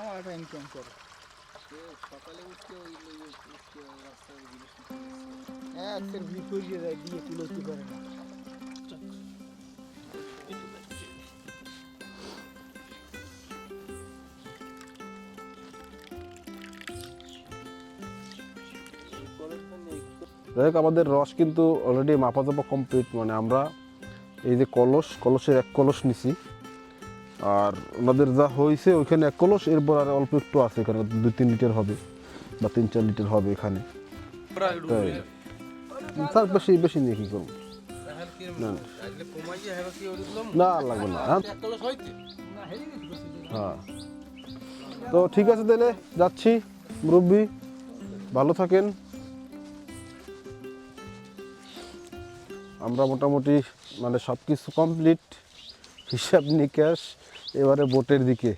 আমার একটা ইনকাম করে। সকালে উঠতে ওই রাস্তায় জিনিস হ্যাঁ স্যার বিপরীতে যায় দিয়ে তুলতে পারে না। যাই হোক, আমাদের রস কিন্তু অলরেডি মাপা চাপা কমপ্লিট। মানে আমরা এই যে কলসের 1 কলস নিছি, আর ওনাদের যা হয়েছে ওইখানে 1 কলস, এরপর আর অল্প একটু আছে, এখানে 2-3 লিটার হবে বা 3-4 লিটার হবে এখানে। তাই তার বেশি বেশি নিয়ে কী করবো? না লাগবে না। হ্যাঁ, তো ঠিক আছে, তাহলে যাচ্ছি। মুরব্বি ভালো থাকেন। আমরা মোটামুটি মানে সব কিছু কমপ্লিট, হিসাব নিকাশ, এবারে বোটের দিকে।